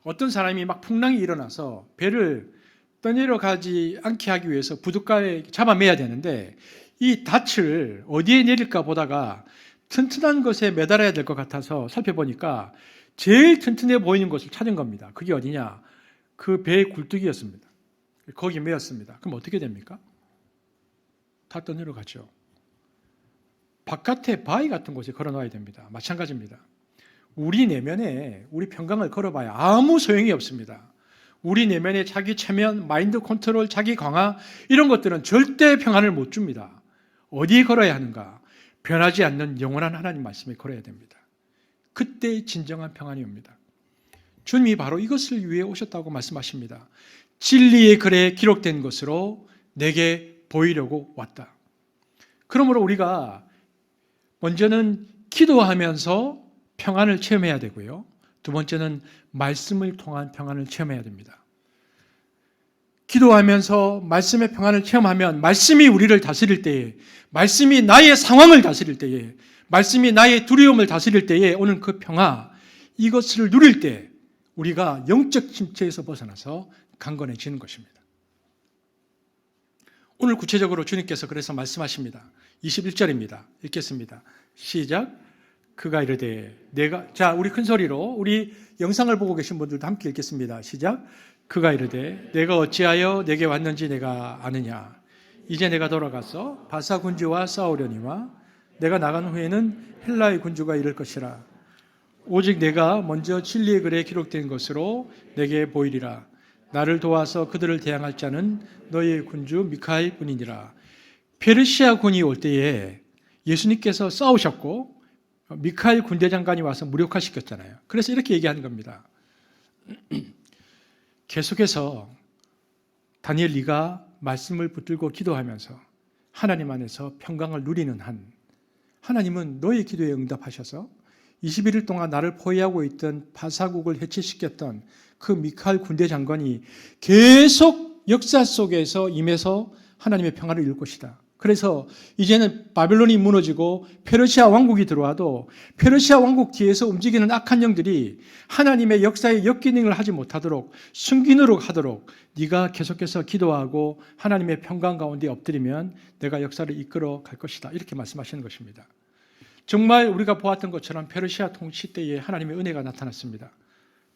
어떤 사람이 막 풍랑이 일어나서 배를 떠내려가지 않게 하기 위해서 부둣가에 잡아매야 되는데 이 닻을 어디에 내릴까 보다가 튼튼한 것에 매달아야 될 것 같아서 살펴보니까 제일 튼튼해 보이는 것을 찾은 겁니다. 그게 어디냐? 그 배의 굴뚝이었습니다. 거기 매였습니다. 그럼 어떻게 됩니까? 다 떠내려가죠. 바깥에 바위 같은 곳에 걸어놔야 됩니다. 마찬가지입니다. 우리 내면에 우리 평강을 걸어봐야 아무 소용이 없습니다. 우리 내면에 자기 체면, 마인드 컨트롤, 자기 강화 이런 것들은 절대 평안을 못 줍니다. 어디에 걸어야 하는가? 변하지 않는 영원한 하나님 말씀에 걸어야 됩니다. 그때 진정한 평안이 옵니다. 주님이 바로 이것을 위해 오셨다고 말씀하십니다. 진리의 글에 기록된 것으로 내게 보이려고 왔다. 그러므로 우리가 먼저는 기도하면서 평안을 체험해야 되고요. 두 번째는 말씀을 통한 평안을 체험해야 됩니다. 기도하면서 말씀의 평안을 체험하면 말씀이 우리를 다스릴 때에, 말씀이 나의 상황을 다스릴 때에, 말씀이 나의 두려움을 다스릴 때에 오는 그 평화, 이것을 누릴 때 우리가 영적 침체에서 벗어나서 강건해지는 것입니다. 오늘 구체적으로 주님께서 그래서 말씀하십니다. 21절입니다. 읽겠습니다. 시작. 그가 이르되 우리 큰 소리로 우리 영상을 보고 계신 분들도 함께 읽겠습니다. 시작. 그가 이르되 내가 어찌하여 내게 왔는지 내가 아느냐. 이제 내가 돌아가서 바사 군주와 싸우려니와 내가 나간 후에는 헬라의 군주가 이를 것이라. 오직 내가 먼저 진리의 글에 기록된 것으로 내게 보이리라. 나를 도와서 그들을 대항할 자는 너희의 군주 미카엘 뿐이니라. 페르시아 군이 올 때에 예수님께서 싸우셨고 미카엘 군대장관이 와서 무력화시켰잖아요. 그래서 이렇게 얘기하는 겁니다. 계속해서 다니엘 네가 말씀을 붙들고 기도하면서 하나님 안에서 평강을 누리는 한 하나님은 너의 기도에 응답하셔서 21일 동안 나를 포위하고 있던 바사국을 해체시켰던 그 미카엘 군대 장관이 계속 역사 속에서 임해서 하나님의 평화를 이룰 것이다. 그래서 이제는 바벨론이 무너지고 페르시아 왕국이 들어와도 페르시아 왕국 뒤에서 움직이는 악한 영들이 하나님의 역사에 역기능을 하지 못하도록 숨기노록 하도록 네가 계속해서 기도하고 하나님의 평강 가운데 엎드리면 내가 역사를 이끌어 갈 것이다. 이렇게 말씀하시는 것입니다. 정말 우리가 보았던 것처럼 페르시아 통치 때에 하나님의 은혜가 나타났습니다.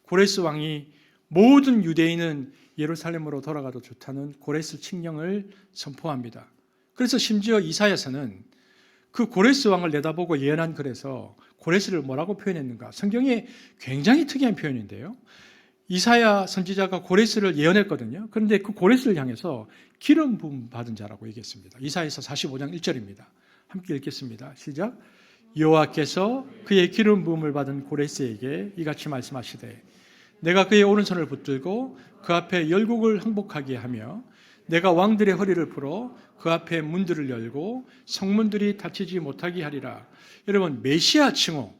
고레스 왕이 모든 유대인은 예루살렘으로 돌아가도 좋다는 고레스 칙령을 선포합니다. 그래서 심지어 이사야서는 그 고레스 왕을 내다보고 예언한 글에서 고레스를 뭐라고 표현했는가? 성경에 굉장히 특이한 표현인데요. 이사야 선지자가 고레스를 예언했거든요. 그런데 그 고레스를 향해서 기름 부음 받은 자라고 얘기했습니다. 이사야서 45장 1절입니다. 함께 읽겠습니다. 시작. 여호와께서 그의 기름 부음을 받은 고레스에게 이같이 말씀하시되 내가 그의 오른손을 붙들고 그 앞에 열국을 항복하게 하며 내가 왕들의 허리를 풀어 그 앞에 문들을 열고 성문들이 닫히지 못하게 하리라. 여러분 메시아 칭호,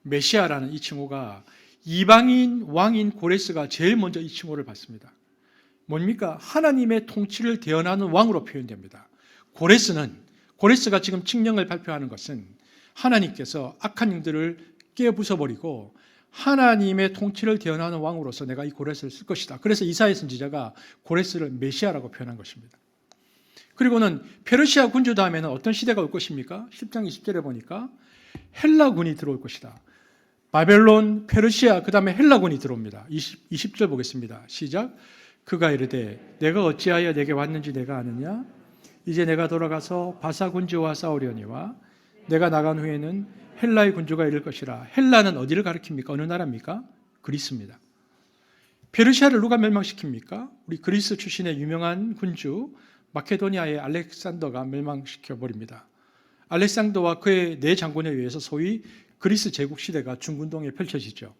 메시아라는 이 칭호가 이방인 왕인 고레스가 제일 먼저 이 칭호를 받습니다. 뭡니까? 하나님의 통치를 대언하는 왕으로 표현됩니다. 고레스가 지금 칙령을 발표하는 것은 하나님께서 악한 영들을 깨부숴버리고 하나님의 통치를 대언하는 왕으로서 내가 이 고레스를 쓸 것이다. 그래서 이사야 선지자가 고레스를 메시아라고 표현한 것입니다. 그리고는 페르시아 군주 다음에는 어떤 시대가 올 것입니까? 10장 20절에 보니까 헬라군이 들어올 것이다. 바벨론, 페르시아, 그 다음에 헬라군이 들어옵니다. 20절 보겠습니다. 시작. 그가 이르되 내가 어찌하여 내게 왔는지 내가 아느냐? 이제 내가 돌아가서 바사 군주와 싸우려니와 내가 나간 후에는 헬라의 군주가 이를 것이라. 헬라는 어디를 가리킵니까? 어느 나라입니까? 그리스입니다. 페르시아를 누가 멸망시킵니까? 우리 그리스 출신의 유명한 군주 마케도니아의 알렉산더가 멸망시켜버립니다. 알렉산더와 그의 네 장군에 의해서 소위 그리스 제국 시대가 중근동에 펼쳐지죠.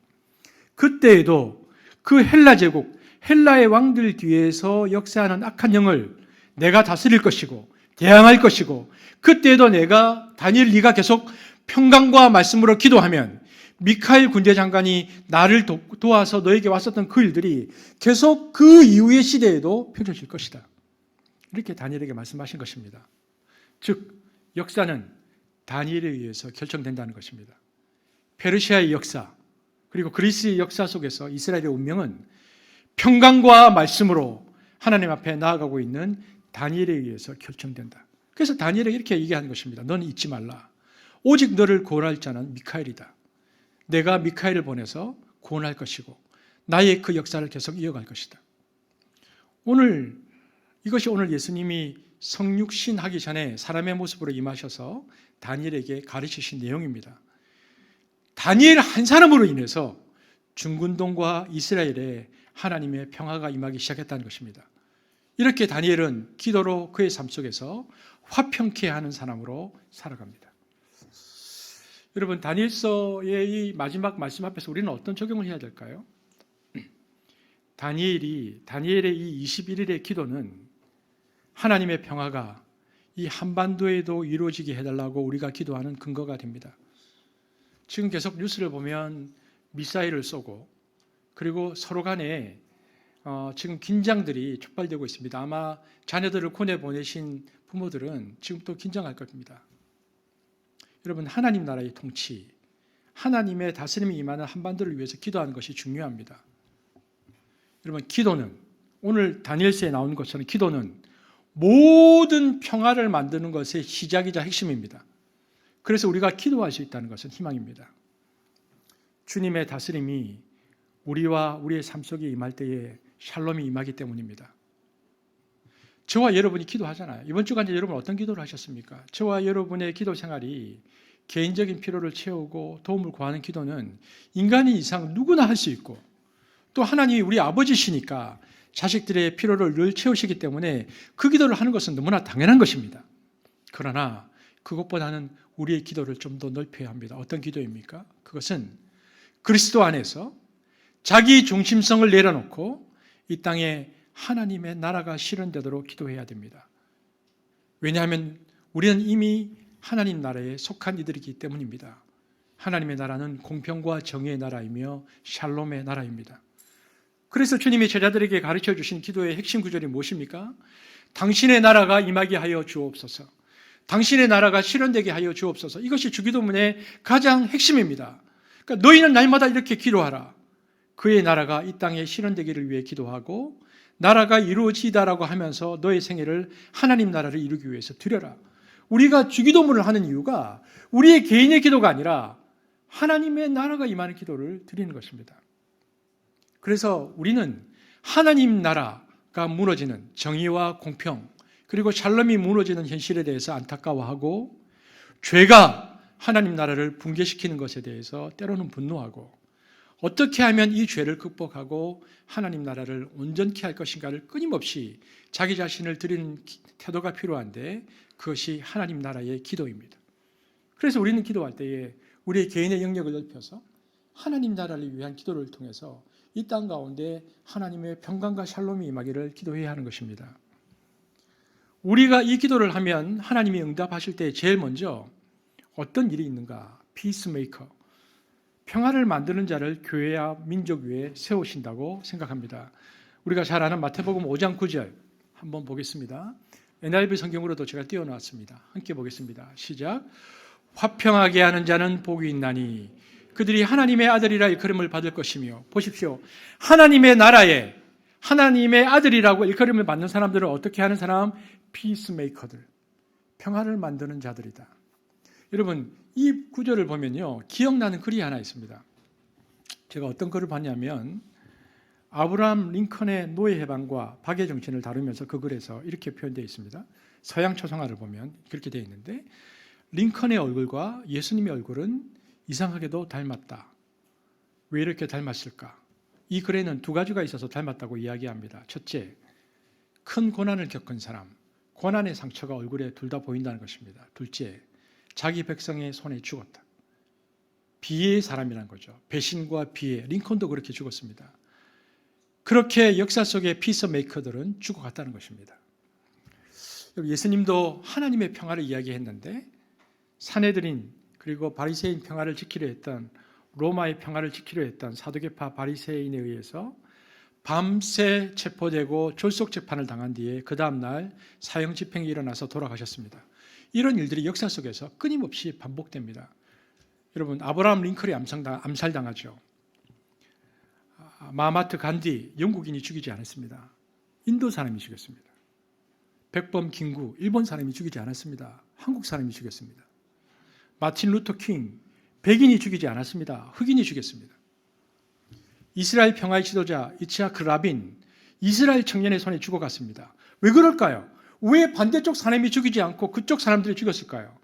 그때에도 그 헬라 제국, 헬라의 왕들 뒤에서 역사하는 악한 영을 내가 다스릴 것이고 대항할 것이고 그때에도 내가 다니엘 네가 계속 평강과 말씀으로 기도하면 미카엘 군대 장관이 나를 도와서 너에게 왔었던 그 일들이 계속 그 이후의 시대에도 펼쳐질 것이다. 이렇게 다니엘에게 말씀하신 것입니다. 즉 역사는 다니엘에 의해서 결정된다는 것입니다. 페르시아의 역사 그리고 그리스의 역사 속에서 이스라엘의 운명은 평강과 말씀으로 하나님 앞에 나아가고 있는 다니엘에 의해서 결정된다. 그래서 다니엘에게 이렇게 얘기하는 것입니다. 너는 잊지 말라. 오직 너를 구원할 자는 미카엘이다. 내가 미카엘을 보내서 구원할 것이고 나의 그 역사를 계속 이어갈 것이다. 이것이 오늘 예수님이 성육신 하기 전에 사람의 모습으로 임하셔서 다니엘에게 가르치신 내용입니다. 다니엘 한 사람으로 인해서 중근동과 이스라엘에 하나님의 평화가 임하기 시작했다는 것입니다. 이렇게 다니엘은 기도로 그의 삶 속에서 화평케 하는 사람으로 살아갑니다. 여러분 다니엘서의 이 마지막 말씀 앞에서 우리는 어떤 적용을 해야 될까요? 다니엘의 이 21일의 기도는 하나님의 평화가 이 한반도에도 이루어지게 해달라고 우리가 기도하는 근거가 됩니다. 지금 계속 뉴스를 보면 미사일을 쏘고 그리고 서로 간에 지금 긴장들이 촉발되고 있습니다. 아마 자녀들을 군에 보내신 부모들은 지금 또 긴장할 겁니다. 여러분 하나님 나라의 통치, 하나님의 다스림이 임하는 한반도를 위해서 기도하는 것이 중요합니다. 여러분 기도는 오늘 다니엘서에 나오는 것처럼 기도는 모든 평화를 만드는 것의 시작이자 핵심입니다. 그래서 우리가 기도할 수 있다는 것은 희망입니다. 주님의 다스림이 우리와 우리의 삶 속에 임할 때에 샬롬이 임하기 때문입니다. 저와 여러분이 기도하잖아요. 이번 주간에 여러분 어떤 기도를 하셨습니까? 저와 여러분의 기도 생활이 개인적인 필요를 채우고 도움을 구하는 기도는 인간인 이상 누구나 할 수 있고, 또 하나님이 우리 아버지시니까 자식들의 필요를 늘 채우시기 때문에 그 기도를 하는 것은 너무나 당연한 것입니다. 그러나 그것보다는 우리의 기도를 좀 더 넓혀야 합니다. 어떤 기도입니까? 그것은 그리스도 안에서 자기 중심성을 내려놓고 이 땅에 하나님의 나라가 실현되도록 기도해야 됩니다. 왜냐하면 우리는 이미 하나님 나라에 속한 이들이기 때문입니다. 하나님의 나라는 공평과 정의의 나라이며 샬롬의 나라입니다. 그래서 주님이 제자들에게 가르쳐 주신 기도의 핵심 구절이 무엇입니까? 당신의 나라가 임하게 하여 주옵소서. 당신의 나라가 실현되게 하여 주옵소서. 이것이 주기도문의 가장 핵심입니다. 그러니까 너희는 날마다 이렇게 기도하라. 그의 나라가 이 땅에 실현되기를 위해 기도하고 나라가 이루어지다라고 하면서 너의 생애를 하나님 나라를 이루기 위해서 드려라. 우리가 주기도문을 하는 이유가 우리의 개인의 기도가 아니라 하나님의 나라가 임하는 기도를 드리는 것입니다. 그래서 우리는 하나님 나라가 무너지는 정의와 공평 그리고 샬롬이 무너지는 현실에 대해서 안타까워하고 죄가 하나님 나라를 붕괴시키는 것에 대해서 때로는 분노하고 어떻게 하면 이 죄를 극복하고 하나님 나라를 온전케 할 것인가를 끊임없이 자기 자신을 드리는 태도가 필요한데 그것이 하나님 나라의 기도입니다. 그래서 우리는 기도할 때에 우리의 개인의 영역을 넓혀서 하나님 나라를 위한 기도를 통해서 이 땅 가운데 하나님의 평강과 샬롬이 임하기를 기도해야 하는 것입니다. 우리가 이 기도를 하면 하나님이 응답하실 때 제일 먼저 어떤 일이 있는가? 피스메이커, 평화를 만드는 자를 교회와 민족 위에 세우신다고 생각합니다. 우리가 잘 아는 마태복음 5장 9절 한번 보겠습니다. NIV 성경으로도 제가 띄워놨습니다. 함께 보겠습니다. 시작. 화평하게 하는 자는 복이 있나니 그들이 하나님의 아들이라 일컬음을 받을 것이며, 보십시오. 하나님의 나라에 하나님의 아들이라고 일컬음을 받는 사람들은 어떻게 하는 사람? 피스메이커들, 평화를 만드는 자들이다. 여러분, 이 구절을 보면요, 기억나는 글이 하나 있습니다. 제가 어떤 글을 봤냐면 아브라함 링컨의 노예 해방과 박애 정신을 다루면서 그 글에서 이렇게 표현되어 있습니다. 서양 초상화를 보면 그렇게 되어 있는데, 링컨의 얼굴과 예수님의 얼굴은 이상하게도 닮았다. 왜 이렇게 닮았을까? 이 글에는 두 가지가 있어서 닮았다고 이야기합니다. 첫째, 큰 고난을 겪은 사람, 고난의 상처가 얼굴에 둘 다 보인다는 것입니다. 둘째, 자기 백성의 손에 죽었다. 비애의 사람이라는 거죠. 배신과 비애. 링컨도 그렇게 죽었습니다. 그렇게 역사 속의 피스메이커들은 죽어갔다는 것입니다. 예수님도 하나님의 평화를 이야기했는데 산헤드린 그리고 바리새인 평화를 지키려 했던, 로마의 평화를 지키려 했던 사두개파 바리새인에 의해서 밤새 체포되고 졸속 재판을 당한 뒤에 그 다음날 사형 집행이 일어나서 돌아가셨습니다. 이런 일들이 역사 속에서 끊임없이 반복됩니다. 여러분, 아브라함 링컨이 암살당하죠. 마하마트 간디, 영국인이 죽이지 않았습니다. 인도 사람이 죽였습니다. 백범 김구, 일본 사람이 죽이지 않았습니다. 한국 사람이 죽였습니다. 마틴 루터 킹, 백인이 죽이지 않았습니다. 흑인이 죽였습니다. 이스라엘 평화의 지도자 이츠하크 라빈, 이스라엘 청년의 손에 죽어갔습니다. 왜 그럴까요? 왜 반대쪽 사람이 죽이지 않고 그쪽 사람들이 죽였을까요?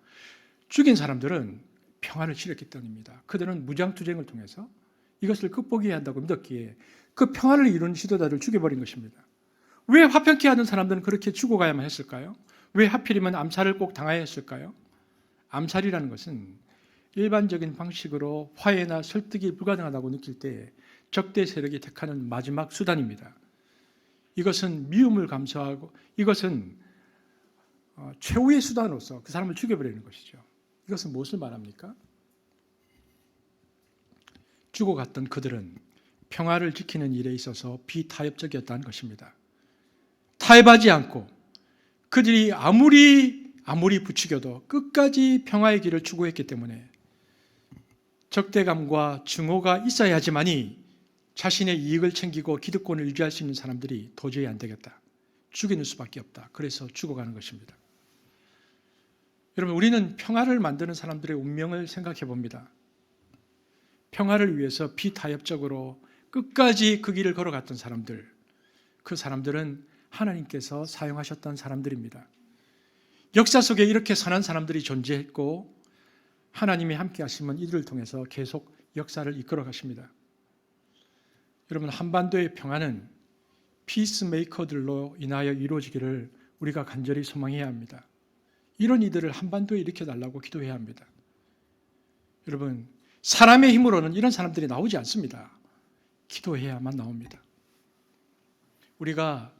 죽인 사람들은 평화를 지켰기 때문입니다. 그들은 무장투쟁을 통해서 이것을 극복해야 한다고 믿었기에 그 평화를 이루는 지도자를 죽여버린 것입니다. 왜 화평케 하던 사람들은 그렇게 죽어가야만 했을까요? 왜 하필이면 암살을 꼭 당해야 했을까요? 암살이라는 것은 일반적인 방식으로 화해나 설득이 불가능하다고 느낄 때 적대 세력이 택하는 마지막 수단입니다. 이것은 미움을 감수하고 이것은 최후의 수단으로서 그 사람을 죽여버리는 것이죠. 이것은 무엇을 말합니까? 죽어갔던 그들은 평화를 지키는 일에 있어서 비타협적이었다는 것입니다. 타협하지 않고 그들이 아무리 부추겨도 끝까지 평화의 길을 추구했기 때문에 적대감과 증오가 있어야지만이 자신의 이익을 챙기고 기득권을 유지할 수 있는 사람들이 도저히 안 되겠다. 죽이는 수밖에 없다. 그래서 죽어가는 것입니다. 여러분, 우리는 평화를 만드는 사람들의 운명을 생각해 봅니다. 평화를 위해서 비타협적으로 끝까지 그 길을 걸어갔던 사람들, 그 사람들은 하나님께서 사용하셨던 사람들입니다. 역사 속에 이렇게 선한 사람들이 존재했고 하나님이 함께 하시면 이들을 통해서 계속 역사를 이끌어 가십니다. 여러분, 한반도의 평화는 피스메이커들로 인하여 이루어지기를 우리가 간절히 소망해야 합니다. 이런 이들을 한반도에 일으켜달라고 기도해야 합니다. 여러분, 사람의 힘으로는 이런 사람들이 나오지 않습니다. 기도해야만 나옵니다. 우리가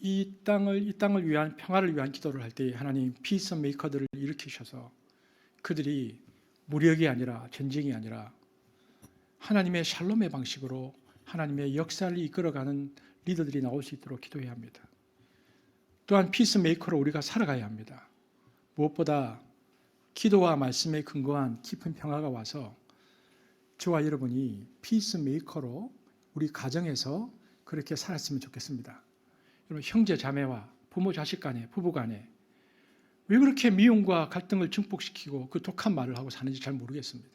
이 땅을 위한 평화를 위한 기도를 할 때 하나님 피스메이커들을 일으키셔서 그들이 무력이 아니라 전쟁이 아니라 하나님의 샬롬의 방식으로 하나님의 역사를 이끌어가는 리더들이 나올 수 있도록 기도해야 합니다. 또한 피스메이커로 우리가 살아가야 합니다. 무엇보다 기도와 말씀에 근거한 깊은 평화가 와서 저와 여러분이 피스메이커로 우리 가정에서 그렇게 살았으면 좋겠습니다. 여러분, 형제 자매와 부모 자식 간에, 부부 간에 왜 그렇게 미움과 갈등을 증폭시키고 그 독한 말을 하고 사는지 잘 모르겠습니다.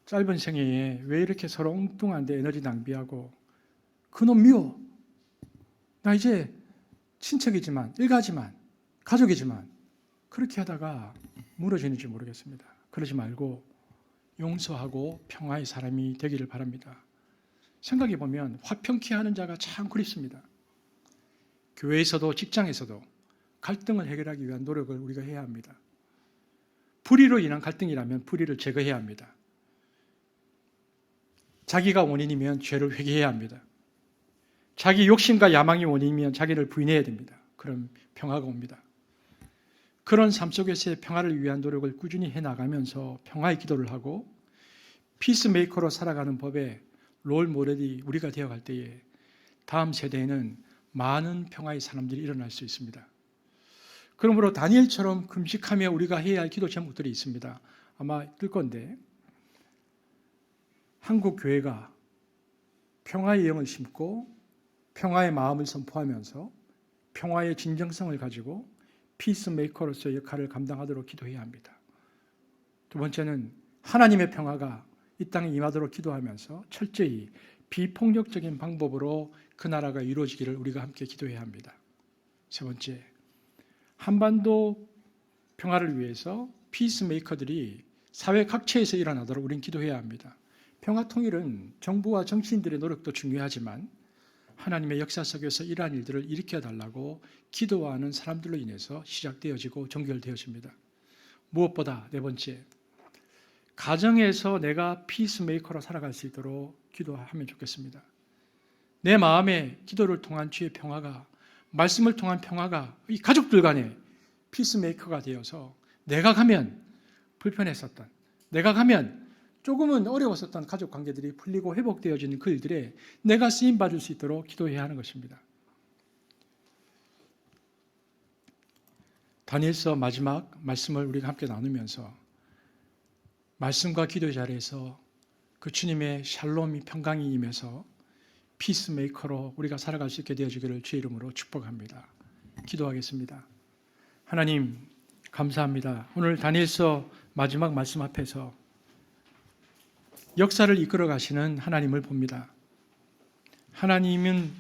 짧은 생애에 왜 이렇게 서로 엉뚱한데 에너지 낭비하고 그놈 미워, 나 이제 친척이지만 일가지만 가족이지만 그렇게 하다가 무너지는지 모르겠습니다. 그러지 말고 용서하고 평화의 사람이 되기를 바랍니다. 생각해 보면 화평케 하는 자가 참 그립습니다. 교회에서도 직장에서도 갈등을 해결하기 위한 노력을 우리가 해야 합니다. 불의로 인한 갈등이라면 불의를 제거해야 합니다. 자기가 원인이면 죄를 회개해야 합니다. 자기 욕심과 야망이 원인이면 자기를 부인해야 됩니다. 그럼 평화가 옵니다. 그런 삶 속에서의 평화를 위한 노력을 꾸준히 해나가면서 평화의 기도를 하고 피스메이커로 살아가는 법에 롤 모델이 우리가 되어갈 때에 다음 세대에는 많은 평화의 사람들이 일어날 수 있습니다. 그러므로 다니엘처럼 금식하며 우리가 해야 할 기도 제목들이 있습니다. 아마 뜰 건데, 한국 교회가 평화의 영을 심고 평화의 마음을 선포하면서 평화의 진정성을 가지고 피스메이커로서의 역할을 감당하도록 기도해야 합니다. 두 번째는 하나님의 평화가 이 땅에 임하도록 기도하면서 철저히 비폭력적인 방법으로 그 나라가 이루어지기를 우리가 함께 기도해야 합니다. 세 번째, 한반도 평화를 위해서 피스메이커들이 사회 각처에서 일어나도록 우리는 기도해야 합니다. 평화 통일은 정부와 정치인들의 노력도 중요하지만 하나님의 역사 속에서 이러한 일들을 일으켜달라고 기도하는 사람들로 인해서 시작되어지고 종결되어집니다. 무엇보다 네 번째, 가정에서 내가 피스메이커로 살아갈 수 있도록 기도하면 좋겠습니다. 내 마음에 기도를 통한 주의 평화가, 말씀을 통한 평화가 이 가족들 간에 피스메이커가 되어서 내가 가면 불편했었던, 내가 가면 조금은 어려웠었던 가족 관계들이 풀리고 회복되어지는 그 일들에 내가 쓰임받을 수 있도록 기도해야 하는 것입니다. 다니엘서 마지막 말씀을 우리가 함께 나누면서 말씀과 기도의 자리에서 그 주님의 샬롬이 평강이 임해서 피스메이커로 우리가 살아갈 수 있게 되어지기를 주의 이름으로 축복합니다. 기도하겠습니다. 하나님 감사합니다. 오늘 다니엘서 마지막 말씀 앞에서 역사를 이끌어 가시는 하나님을 봅니다. 하나님은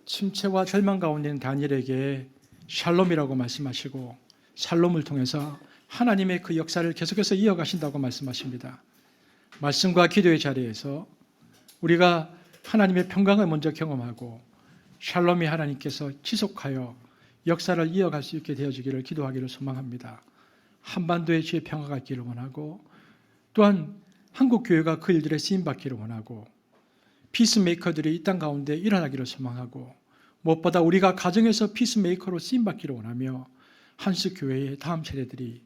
침체와 절망 가운데 있는 다니엘에게 샬롬이라고 말씀하시고 샬롬을 통해서 하나님의 그 역사를 계속해서 이어가신다고 말씀하십니다. 말씀과 기도의 자리에서 우리가 하나님의 평강을 먼저 경험하고 샬롬이 하나님께서 지속하여 역사를 이어갈 수 있게 되어지기를 기도하기를 소망합니다. 한반도의 주의 평화가 있기를 원하고 또한 한국 교회가 그 일들에 쓰임받기를 원하고 피스메이커들이 이 땅 가운데 일어나기를 소망하고 무엇보다 우리가 가정에서 피스메이커로 쓰임받기를 원하며 한수 교회의 다음 세대들이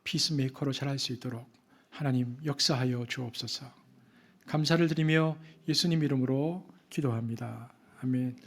피스메이커로 자랄 수 있도록 하나님 역사하여 주옵소서. 감사를 드리며 예수님 이름으로 기도합니다. 아멘.